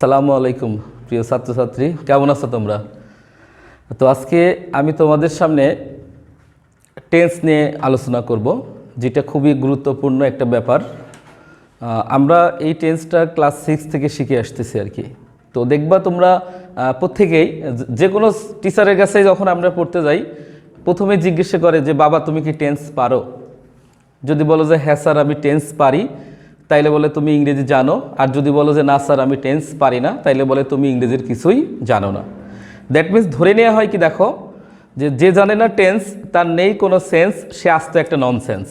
আসসালামু আলাইকুম প্রিয় ছাত্রছাত্রী, কেমন আছো তোমরা? তো আজকে আমি তোমাদের সামনে টেন্স নিয়ে আলোচনা করব, যেটা খুবই গুরুত্বপূর্ণ একটা ব্যাপার। আমরা এই টেন্সটা ক্লাস 6 থেকে শিখে আসতেছি আর কি। তো দেখবা তোমরা প্রত্যেকেই যে কোনো টিচারের কাছে যখন আমরা পড়তে যাই, প্রথমে জিজ্ঞেস করে যে বাবা তুমি কি টেন্স পারো? যদি বলো যে হ্যাঁ স্যার আমি টেন্স পারি, তাইলে বলে তুমি ইংরেজি জানো। আর যদি বলো যে না স্যার আমি টেন্স পারি না, তাইলে বলে তুমি ইংরেজির কিছুই জানো না। দ্যাট মিনস ধরে নেওয়া হয় কি, দেখো যে জানে না টেন্স তার নেই কোনো সেন্স, সে আস্ত একটা ননসেন্স।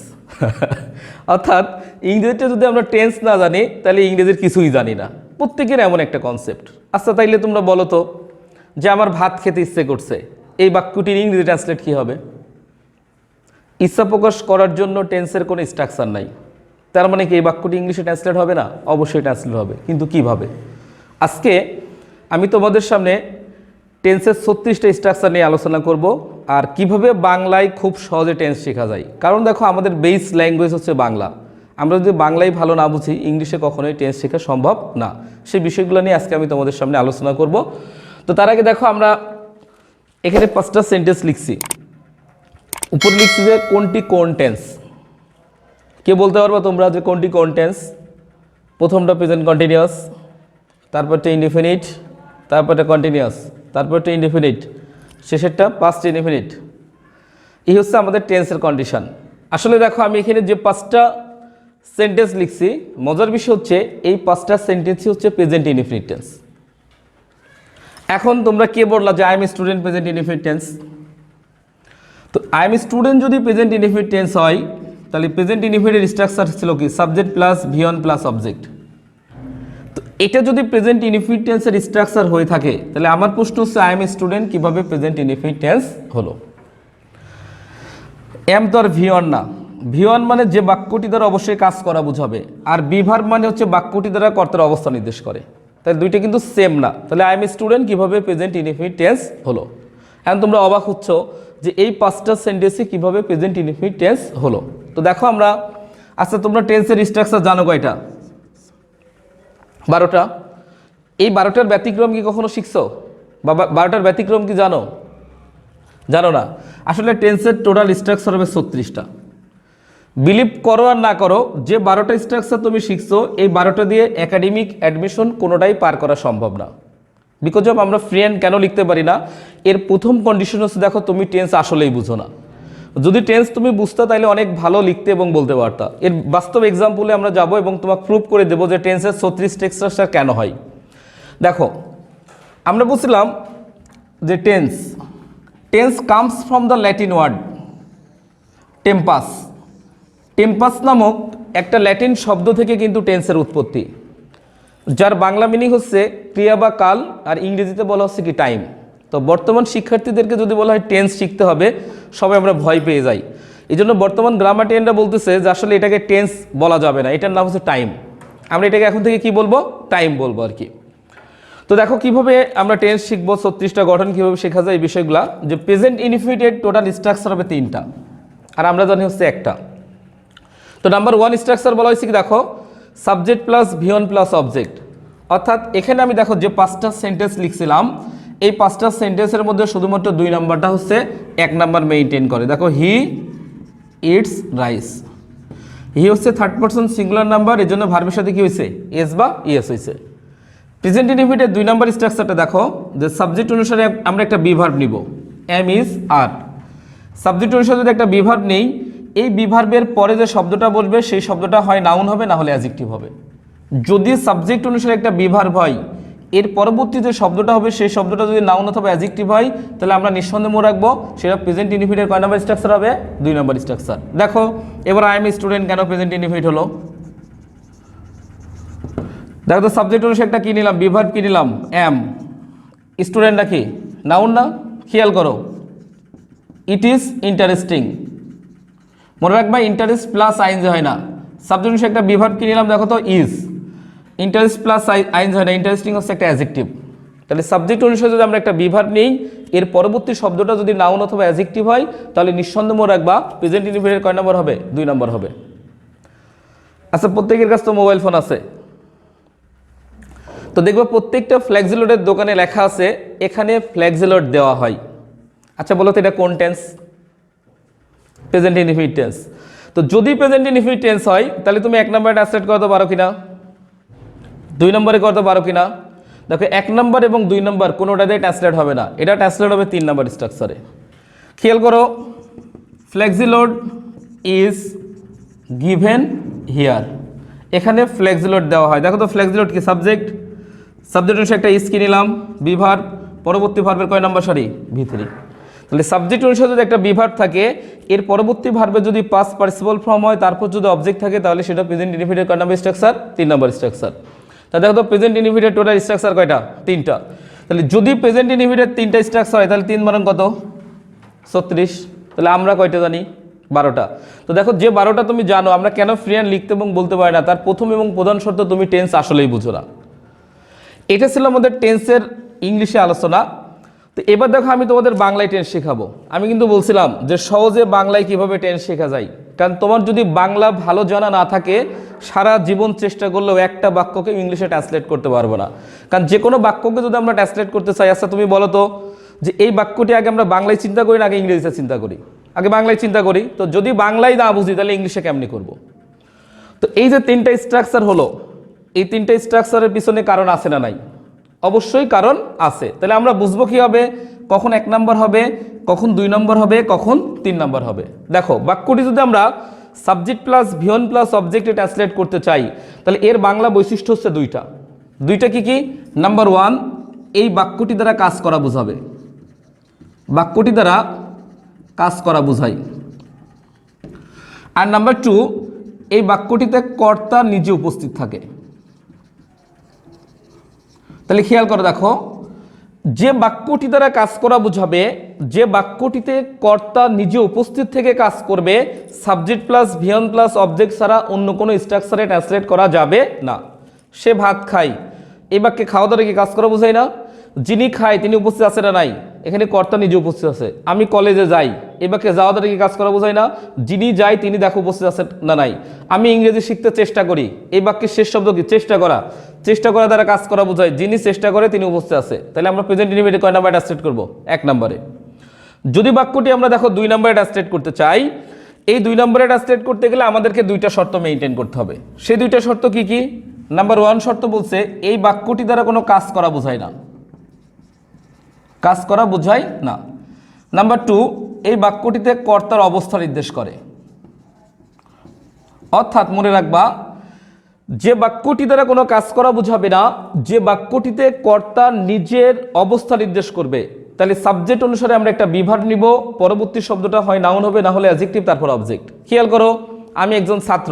অর্থাৎ ইংরেজিতে যদি আমরা টেন্স না জানি তাহলে ইংরেজির কিছুই জানি না। প্রত্যেকের এমন একটা কনসেপ্ট। আচ্ছা তাইলে তোমরা বলো তো যে আমার ভাত খেতে ইচ্ছে করছে, এই বাক্যটির ইংরেজি ট্রান্সলেট কী হবে? ইচ্ছা প্রকাশ করার জন্য টেন্সের কোনো স্ট্রাকচার নাই, তার মানে কি এই বাক্যটি ইংলিশে ট্রান্সলেট হবে না? অবশ্যই ট্রান্সলেট হবে, কিন্তু কিভাবে? আজকে আমি তোমাদের সামনে টেন্সের 36টা স্ট্রাকচার নিয়ে আলোচনা করব, আর কিভাবে বাংলায় খুব সহজে টেন্স শেখা যায়। কারণ দেখো আমাদের বেস ল্যাঙ্গুয়েজ হচ্ছে বাংলা। আমরা যদি বাংলায় ভালো না বুঝি, ইংলিশে কখনোই টেন্স শেখা সম্ভব না। সেই বিষয়গুলো নিয়ে আজকে আমি তোমাদের সামনে আলোচনা করব। তো তার আগে দেখো আমরা এখানে 5টা সেন্টেন্স লিখছি। উপরে লিখছি যে কোনটি কোন টেন্স। কে বলতে পারবো তোমরা যে কোনটি কোন টেন্স? প্রথমটা প্রেজেন্ট কন্টিনিউয়াস, তারপরটা ইনডিফিনিট, তারপরটা কন্টিনিউয়াস, তারপরটা ইনডিফিনিট, শেষেরটা পাস্ট ইনডিফিনিট। এই হচ্ছে আমাদের টেন্সের কন্ডিশন। আসলে দেখো আমি এখানে যে 5টা সেন্টেন্স লিখছি, মজার বিষয় হচ্ছে এই 5টা সেন্টেন্সই হচ্ছে প্রেজেন্ট ইনডিফিনিট টেন্স। এখন তোমরা কে বললা যে I am student present indefinite tense? তো আই এম স্টুডেন্ট যদি প্রেজেন্ট ইনডিফিনিট টেন্স হয়, তাহলে প্রেজেন্ট ইনডিফিনিটের স্ট্রাকচার ছিল কি? Subject plus V1 plus object. তো এটা যদি প্রেজেন্ট ইনডিফিনিট টেন্সের স্ট্রাকচার হয়ে থাকে, তাহলে আমার প্রশ্ন হচ্ছে আই এম স্টুডেন্ট কিভাবে প্রেজেন্ট ইনডিফিনিট টেন্স হলো? এম তো আর ভি1 না। ভি1 মানে যে বাক্যটি দ্বারা অবশ্যই কাজ করা বোঝাবে, আর বি ভার্ব মানে হচ্ছে বাক্যটি দ্বারা কর্তার অবস্থা নির্দেশ করে। তাহলে দুইটা কিন্তু সেম না। তাহলে আই এম স্টুডেন্ট কিভাবে প্রেজেন্ট ইনডিফিনিট টেন্স হলো? এখন তোমরা অবাক হচ্ছ যে এই 5টা সেন্টেন্সে কিভাবে প্রেজেন্ট ইনডিফিনিট টেন্স হলো। তো দেখো আমরা, আচ্ছা তোমরা টেন্সের স্ট্রাকচার জানো কয়টা? 12টা। এই 12টার ব্যতিক্রম কি কখনো শিখছো? বা 12টার ব্যতিক্রম কি জানো? জানো না। আসলে টেন্সের টোটাল স্ট্রাকচার হবে 36টা। বিলিভ করো আর না করো, যে 12টা স্ট্রাকচার তুমি শিখছো, এই 12টা দিয়ে একাডেমিক অ্যাডমিশন কোনোটাই পার করা সম্ভব না। বিকজ অফ আমরা ফ্রি হ্যান্ড কেন লিখতে পারি না? এর প্রথম কন্ডিশন হচ্ছে দেখো তুমি টেন্স আসলেই বুঝো না। যদি টেন্স তুমি বুঝতে, তাহলে অনেক ভালো লিখতে এবং বলতে পারতা। এর বাস্তব এক্সাম্পলে আমরা যাব এবং তোমাকে প্রুভ করে দেবো যে টেন্সের 36 স্ট্রাকচার কেন হয়। দেখো আমরা বলছিলাম যে tense comes from the Latin word tempus. Tempus নামক একটা ল্যাটিন শব্দ থেকে কিন্তু টেন্সের উৎপত্তি, যার বাংলা মিনিং হচ্ছে ক্রিয়া বা কাল, আর ইংরেজিতে বলা হচ্ছে কি টাইম। তো বর্তমান শিক্ষার্থীদেরকে যদি বলা হয় টেন্স শিখতে হবে, সবাই আমরা ভয় পেয়ে যাই। এই জন্য বর্তমান গ্রামাটিয়ানরা বলতেছে যে আসলে এটাকে টেন্স বলা যাবে না, এটার নাম হচ্ছে টাইম। আমরা এটাকে এখন থেকে কি বলবো? টাইম বলবো আর কি। তো দেখো কিভাবে আমরা টেন্স শিখবো, 36টা গঠন কিভাবে শেখা যায় এই বিষয়গুলা। যে প্রেজেন্ট ইনডিফিনিটের টোটাল স্ট্রাকচার হবে 3টা, আর আমরা জানি হচ্ছে একটা। তো নাম্বার 1 স্ট্রাকচার বলা হয়েছে কি, দেখো subject plus V1 plus object. অর্থাৎ এখানে আমি দেখো যে 5টা সেন্টেন্স লিখছিলাম, এই 5টা সেন্টেন্সের মধ্যে শুধুমাত্র 2 নাম্বারটা হচ্ছে 1 নাম্বার মেইনটেইন করে। দেখো হি ইটস রাইস। হি হচ্ছে থার্ড পারসন সিঙ্গুলার নাম্বার, এই জন্য ভার্বের সাথে কি হয়েছে? এস বা ইএস হয়েছে। প্রেজেন্ট ইনডিফিনিটের 2 নাম্বার স্ট্রাকচারটা দেখো যে সাবজেক্ট অনুসারে আমরা একটা বি ভার্ব নিব, এম ইজ আর। সাবজেক্ট অনুসারে যদি একটা বি ভার্ব নেই, এই বি ভার্বের পরে যে শব্দটা বলবে সেই শব্দটা হয় নাউন হবে, না হলে অ্যাডজেক্টিভ হবে। যদি সাবজেক্ট অনুসারে একটা বি ভার্ব হয়, এর পরবর্তী যে শব্দটা হবে সেই শব্দটা যদি নাউন অথবা অ্যাডজেক্টিভ হয়, তাহলে আমরা নিঃসন্দেহে মনে রাখবো সেটা প্রেজেন্ট ইনডিফিনিটের কয় নাম্বার স্ট্রাকচার হবে? 2 নাম্বার স্ট্রাকচার। দেখো এবার আই এম স্টুডেন্ট কেন প্রেজেন্ট ইনডিফিনিট হলো? দেখো তো সাবজেক্ট অনুসারে একটা কি নিলাম? বি ভার্ব কি নিলাম? এম। স্টুডেন্টটা কি? নাউন না? খেয়াল করো, ইট ইজ ইন্টারেস্টিং। মনে রাখবা ইন্টারেস্ট প্লাস আইনজে হয় না। সাবজেক্ট অনুসারে একটা বি ভার্ব কি নিলাম? দেখো তো ইজ। ইন্টারেস্ট প্লাস আইনজে হয় না, ইন্টারেস্টিং হচ্ছে একটা অ্যাডজেক্টিভ। তাহলে সাবজেক্ট অনুসারে যদি আমরা একটা বি ভার্ব নিই, এর পরবর্তী শব্দটা যদি নাউন অথবা অ্যাডজেক্টিভ হয়, তাহলে নিঃসন্দেহে মনে রাখবা প্রেজেন্ট ইনডিফিনিটের কয় নাম্বার হবে? 2 নাম্বার হবে। আচ্ছা প্রত্যেকের কাছে তো মোবাইল ফোন আছে। তো দেখবো প্রত্যেকটা ফ্লেক্সিলোডের দোকানে লেখা আছে এখানে ফ্লেক্সিলোড দেওয়া হয়। আচ্ছা বলো তো এটা কোন টেন্স? Present indefinite tense. তো যদি প্রেজেন্ট ইনডিফিনিট টেন্স হয় তাহলে তুমি 1 নম্বরে ট্রান্সলেট করতে পারো কিনা, 2 নম্বরে করতে পারো কিনা? দেখো 1 নম্বর এবং 2 নম্বর কোনোটাতে ট্রান্সলেট হবে না, এটা ট্রান্সলেট হবে 3 নম্বর স্ট্রাকচারে। খেয়াল করো, ফ্লেক্সিলোড ইজ গিভেন হিয়ার, এখানে ফ্লেক্সিলোড দেওয়া হয়। দেখো তো ফ্লেক্সিলোড কি? সাবজেক্ট, সাবজেক্ট অনুসারে একটা ইজ কি নিলাম, বিভার, পরবর্তী ভার্বের কয় নম্বর সারি? V3। তাহলে সাবজেক্ট অনুসারে যদি একটা বিভার থাকে, এর পরবর্তী ভার্বে যদি পাস্ট পার্টিসিপল ফর্ম হয়, তারপর যদি অবজেক্ট থাকে, তাহলে সেটা প্রেজেন্ট ইনডিফিনিটের কয় নম্বর স্ট্রাকচার? 3 নম্বর স্ট্রাকচার। তা দেখো তো প্রেজেন্ট ইনডিফিনিটের টোটাল স্ট্রাকচার কয়টা? 3টা। তাহলে যদি প্রেজেন্ট ইনডিফিনিটের 3টা স্ট্রাকচার হয় তাহলে 3 × কত? 36। তাহলে আমরা কয়টা জানি? 12টা। তো দেখো যে 12টা তুমি জানো, আমরা কেন ফ্রি হ্যান্ড লিখতে এবং বলতে পারি না, তার প্রথম এবং প্রধান শর্ত তুমি টেন্স আসলেই বুঝো না। এটা ছিল আমাদের টেন্সের ইংলিশে আলোচনা। তো এবার দেখো আমি তোমাদের বাংলায় টেন্স শেখাবো। আমি কিন্তু বলছিলাম যে সহজে বাংলায় কিভাবে টেন্স শেখা যায়, কারণ তোমার যদি বাংলা ভালো জানা না থাকে, সারা জীবন চেষ্টা করলেও একটা বাক্যকে ইংলিশে ট্রান্সলেট করতে পারবো না। কারণ যে কোনো বাক্যকে যদি আমরা ট্রান্সলেট করতে চাই, আচ্ছা তুমি বলো তো যে এই বাক্যটি আগে আমরা বাংলায় চিন্তা করি না আগে ইংরেজিতে চিন্তা করি? আগে বাংলায় চিন্তা করি। তো যদি বাংলায় না বুঝি তাহলে ইংলিশে কেমনি করব? তো এই যে 3টা স্ট্রাকচার হলো, এই 3টা স্ট্রাকচারের পিছনে কারণ আছে না নাই? অবশ্যই কারণ আছে। তাহলে আমরা বুঝবো কীভাবে কখন 1 নম্বর হবে, কখন 2 নম্বর হবে, কখন 3 নম্বর হবে। দেখো বাক্যটি যদি আমরা সাবজেক্ট প্লাস ভিয়ন প্লাস অবজেক্টে ট্রান্সলেট করতে চাই, তাহলে এর বাংলা বৈশিষ্ট্য হচ্ছে দুইটা কি কি? নাম্বার 1, এই বাক্যটি দ্বারা কাজ করা বোঝাবে, বাক্যটি দ্বারা কাজ করা বোঝায়। আর নাম্বার 2, এই বাক্যটিতে কর্তা নিজে উপস্থিত থাকে। তাহলে খেয়াল করো, দেখো যে বাক্যটি দ্বারা কাজ করা বোঝাবে, যে বাক্যটিতে কর্তা নিজে উপস্থিত থেকে কাজ করবে, সাবজেক্ট প্লাস ভিয়ন প্লাস অবজেক্ট ছাড়া অন্য কোনো স্ট্রাকচারে ট্রান্সলেট করা যাবে না। সে ভাত খায়, এই বাক্যে খাওয়া দ্বারা কি কাজ করা বোঝায় না? যিনি খায় তিনি উপস্থিত আছে না নাই? এখানে কর্তা নিজে উপস্থিত আছে। আমি কলেজে যাই, এই বাক্যে যাওয়া দ্বারা কি কাজ করা বোঝায় না? যিনি যায় তিনি দেখো উপস্থিত আছে না নাই? আমি ইংরেজি শিখতে চেষ্টা করি, এই বাক্যের শেষ শব্দ কি? চেষ্টা করা। চেষ্টা করা দ্বারা কাজ করা বোঝায় যিনি চেষ্টা করে তিনি উপস্থিত আছে। তাহলে আমরা প্রেজেন্ট ইনডিফিনিট কয় নম্বরে ট্রান্সলেট করব? 1 নম্বরে। যদি বাক্যটি আমরা দেখো 2 নম্বরে ট্রান্সলেট করতে চাই, এই 2 নম্বরে ট্রান্সলেট করতে গেলে আমাদেরকে 2টা শর্ত মেনটেন করতে হবে। সেই 2টা শর্ত কি কি? নাম্বার 1 শর্ত বলছে এই বাক্যটি দ্বারা কোনো কাজ করা বোঝায় না, কাজ করা বোঝায় না। নাম্বার 2, এই বাক্যটিতে কর্তার অবস্থা নির্দেশ করে। অর্থাৎ মনে রাখবা, যে বাক্যটি দ্বারা কোনো কাজ করা বোঝাবে না, যে বাক্যটিতে কর্তা নিজের অবস্থা নির্দেশ করবে, তাহলে সাবজেক্ট অনুসারে আমরা একটা বিভার নিব, পরবর্তী শব্দটা হয় নাউন হবে, না হলে অ্যাডজেক্টিভ, তারপর অবজেক্ট। খেয়াল করো, আমি একজন ছাত্র,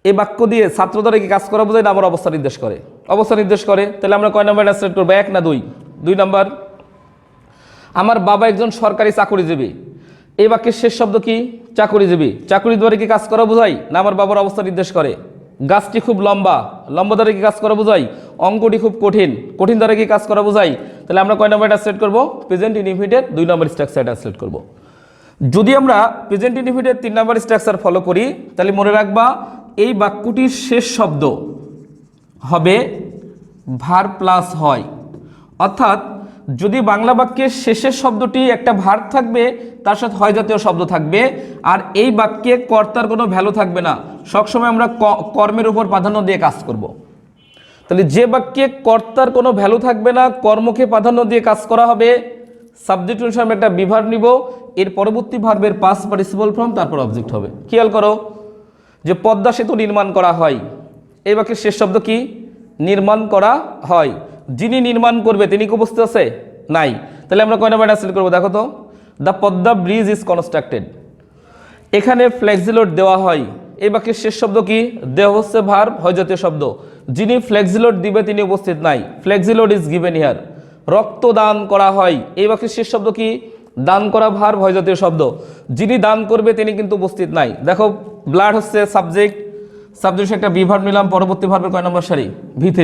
এই বাক্য দিয়ে ছাত্র দ্বারা কি কাজ করা বোঝায় না আমার অবস্থা নির্দেশ করে? অবস্থা নির্দেশ করে। তাহলে আমরা কয় নম্বরে ট্রান্সলেট করবো? 1 না 2? 2 নম্বর। আমার বাবা একজন সরকারি চাকরিজীবী, এই বাক্যের শেষ শব্দ কি? চাকরিজীবী। চাকরি দ্বারা কি কাজ করা বোঝায় না আমার বাবার অবস্থা নির্দেশ করে? গাছটি খুব লম্বা, লম্বা দ্বারা কি কাজ করা বোঝায়? অঙ্কটি খুব কঠিন, কঠিন দ্বারা কি কাজ করা বোঝায়? তাহলে আমরা কয় নম্বরে ট্রান্সলেট করবো? প্রেজেন্ট ইনডিফিনিটের 2 নম্বর স্ট্রাকচার ট্রান্সলেট করব। যদি আমরা প্রেজেন্ট ইনডিফিনিটের 3 নম্বর স্ট্রাকচার ফলো করি, তাহলে মনে রাখবা এই বাক্যটির শেষ শব্দ হবে ভার্ব প্লাস হয়। অর্থাৎ যদি বাংলা বাক্যের শেষের শব্দটি একটা ভার্ব থাকবে, তার সাথে হয় জাতীয় শব্দ থাকবে, আর এই বাক্যে কর্তার কোনো ভ্যালু থাকবে না, সবসময় আমরা কর্মের উপর প্রাধান্য দিয়ে কাজ করব। তাহলে যে বাক্যে কর্তার কোনো ভ্যালু থাকবে না, কর্মকে প্রাধান্য দিয়ে কাজ করা হবে, সাবজেক্ট অনুসারে আমরা একটা বিভার নিব, এর পরবর্তী ভার্বের পাস্ট পার্টিসিপল ফর্ম, তারপর অবজেক্ট হবে। খেয়াল করো, যে পদ্মা সেতু নির্মাণ করা হয়, এই বাক্যের শেষ শব্দ কি? নির্মাণ করা হয়। যিনি নির্মাণ করবে তিনি কি উপস্থিত আছে? নাই। তাহলে আমরা কয় নম্বরে ট্রান্সলেট করবো? দেখো তো, the Padma bridge is constructed, এখানে ফ্লেক্সিলোড দেওয়া হয়, এই বাক্যের শেষ শব্দ কি? দেওয়া হচ্ছে ভার্ব, হয় জাতীয় শব্দ। যিনি ফ্লেক্সিলোড দিবে তিনি উপস্থিত নাই, ফ্লেক্সিলোড ইজ গিভেন হিয়ার। রক্ত দান করা হয়, এই বাক্যের শেষ শব্দ কি? দান করা, ভার্ব, হয় জাতীয় শব্দ। যিনি দান করবে তিনি কিন্তু উপস্থিত নাই। দেখো ব্লাড হচ্ছে সাবজেক্ট, সাবজেক্ট একটা বিভার্ব নিলাম, পরবর্তী ভার্বের কয় নম্বর সারি? V3।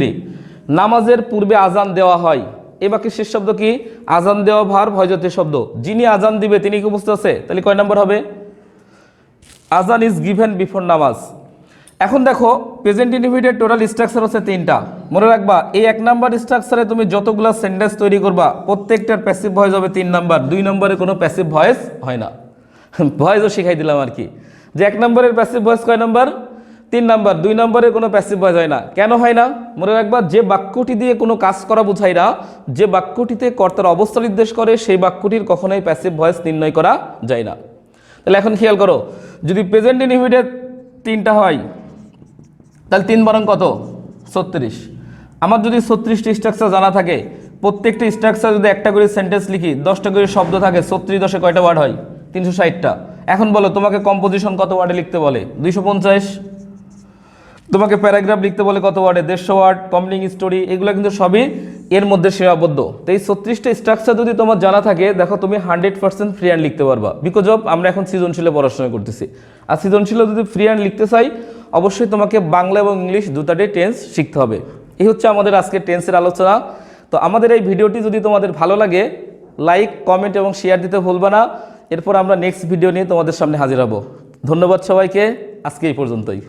নামাজের পূর্বে আজান দেওয়া হয়, এই বাক্যের শেষ শব্দ কি? আজান দেওয়া, ভার্ব, হয় জাতীয় শব্দ। যিনি আজান দিবে তিনি কি উপস্থিত আছে? তাহলে কয় নম্বর হবে? আজান ইজ গিভেন বিফোর নামাজ। এখন দেখো প্রেজেন্ট ইনডিফিনিটের টোটাল স্ট্রাকচার হচ্ছে 3টা। মনে রাখবা এই 1 নাম্বার স্ট্রাকচারে তুমি যতগুলো সেন্টেন্স তৈরি করবা প্রত্যেকটার প্যাসিভ ভয়েস হবে 3 নাম্বার, 2 নম্বরে কোনো প্যাসিভ ভয়েস হয় না। ভয়েসও শিখাই দিলাম আর কি, যে 1 নম্বরের প্যাসিভ ভয়েস কয় নাম্বার? 3 নাম্বার, 2 নম্বরে কোনো প্যাসিভ ভয়েস হয় না। কেন হয় না? মনে রাখবা যে বাক্যটি দিয়ে কোনো কাজ করা বোঝায় না, যে বাক্যটিতে কর্তার অবস্থা নির্দেশ করে সেই বাক্যটির কখনোই প্যাসিভ ভয়েস নির্ণয় করা যায় না। তাহলে এখন খেয়াল করো, যদি প্রেজেন্ট ইনডিফিনিটের 3টা হয় তাহলে 3 বারং কত? 36। আমার যদি 36টি স্ট্রাকচার জানা থাকে, প্রত্যেকটি স্ট্রাকচার যদি একটা করে সেন্টেন্স লিখি, 10টা করে শব্দ থাকে, 36 10-এ কয়টা ওয়ার্ড হয়? 360টা। এখন বলো তোমাকে কম্পোজিশন কত ওয়ার্ডে লিখতে বলে? 250। তোমাকে প্যারাগ্রাফ লিখতে বলে কত ওয়ার্ডে? 150 ওয়ার্ড। কমপ্লিং স্টোরি, এগুলো কিন্তু সবই এর মধ্যে সীমাবদ্ধ। তো এই 36টা স্ট্রাকচার যদি তোমার জানা থাকে, দেখো তুমি 100% ফ্রি হ্যান্ড লিখতে পারবা। বিকজ অফ আমরা এখন সৃজনশীলে পড়াশোনা করতেছি, আর সৃজনশীলে যদি ফ্রি হ্যান্ড লিখতে চাই অবশ্যই তোমাকে বাংলা এবং ইংলিশ দুটাতেই টেন্স শিখতে হবে। এই হচ্ছে আমাদের আজকে টেন্সের আলোচনা। তো আমাদের এই ভিডিওটি যদি তোমাদের ভালো লাগে, লাইক, কমেন্ট এবং শেয়ার দিতে ভুলবা না। এরপর আমরা নেক্সট ভিডিও নিয়ে তোমাদের সামনে হাজির হব। ধন্যবাদ সবাইকে, আজকে এই পর্যন্তই।